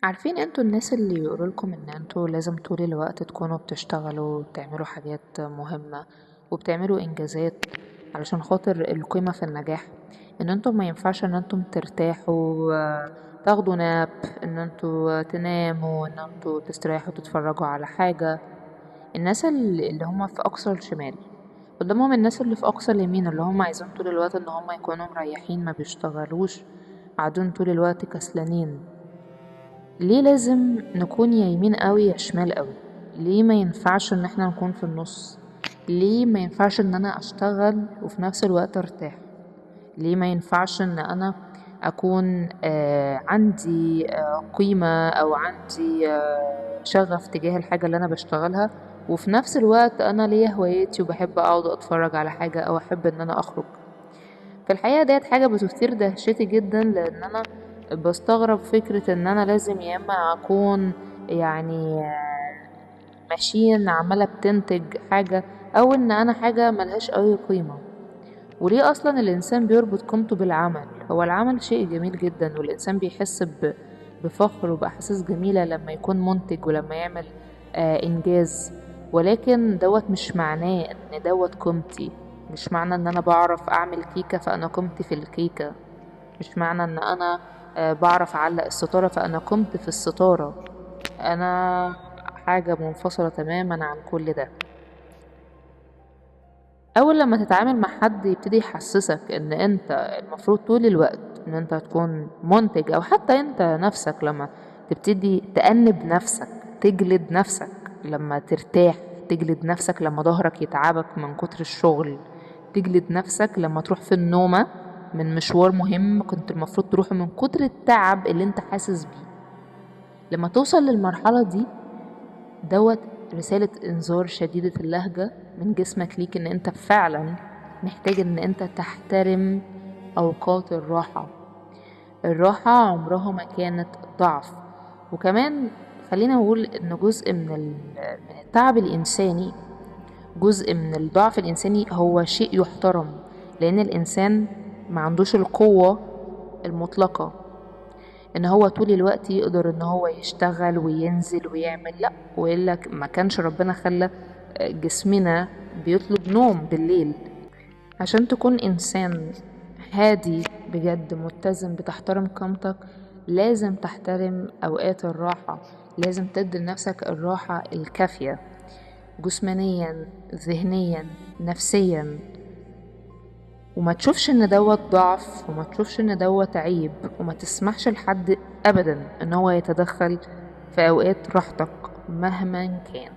عارفين انتوا الناس اللي يقولولكم ان انتوا لازم طول الوقت تكونوا بتشتغلوا وبتعملوا حاجات مهمة وبتعملوا انجازات علشان خاطر القيمة في النجاح، ان انتوا ما ينفعش ان انتوا ترتاحوا، تاخدوا ناب، ان انتوا تناموا، ان انتوا تستريحوا تتفرجوا على حاجة. الناس اللي هم في اقصى الشمال قدامهم الناس اللي في اقصى اليمين، اللي هم عايزين طول الوقت ان هم يكونوا مريحين ما بيشتغلوش، قاعدين طول الوقت كسلانين. ليه لازم نكون يا يمين قوي يا شمال قوي؟ ليه ما ينفعش ان احنا نكون في النص؟ ليه ما ينفعش ان انا اشتغل وفي نفس الوقت ارتاح؟ ليه ما ينفعش ان انا اكون عندي قيمة او عندي شغف تجاه الحاجة اللي انا بشتغلها، وفي نفس الوقت انا ليا هواياتي وبحب اقعد اتفرج على حاجة او احب ان انا اخرج؟ في الحقيقة ديت حاجة بتثير دهشتي جدا، لان انا بستغرب فكرة ان انا لازم يا اما اكون يعني ماشين عمالة بتنتج حاجة، او ان انا حاجة ملهاش اي قيمة. وليه اصلا الانسان بيربط قيمته بالعمل؟ هو العمل شيء جميل جدا، والانسان بيحس بفخر وبأحاسيس جميلة لما يكون منتج ولما يعمل انجاز. ولكن دوت مش معناه ان دوت قيمتي. مش معنى ان انا بعرف اعمل كيكة فانا قيمتي في الكيكة. مش معنى ان انا بعرف اعلق الستارة فانا قيمتي في الستارة. انا حاجة منفصلة تماما عن كل ده. اول لما تتعامل مع حد يبتدي يحسسك ان انت المفروض طول الوقت ان انت تكون منتج، او حتى انت نفسك لما تبتدي تأنب نفسك، تجلد نفسك لما ترتاح، تجلد نفسك لما ظهرك يتعبك من كتر الشغل، تجلد نفسك لما تروح في النومة من مشوار مهم كنت المفروض تروحه من كتر التعب اللي انت حاسس بيه. لما توصل للمرحلة دي، دوت رسالة انذار شديدة اللهجة من جسمك ليك ان انت فعلا محتاج ان انت تحترم اوقات الراحة. الراحة عمرها ما كانت ضعف. وكمان خلينا نقول ان جزء من التعب الانساني، جزء من الضعف الانساني هو شيء يحترم، لان الانسان ما عندوش القوة المطلقة ان هو طول الوقت يقدر ان هو يشتغل وينزل ويعمل، لا، وإلا ما كانش ربنا خلى جسمنا بيطلب نوم بالليل. عشان تكون انسان هادي بجد متزن بتحترم قيمتك، لازم تحترم اوقات الراحة. لازم تدي لنفسك الراحة الكافية، جسمانيا، ذهنيا، نفسيا. وما تشوفش ان دوت ضعف، وما تشوفش ان دوت عيب، وما تسمحش لحد ابدا ان هو يتدخل في اوقات راحتك مهما كان.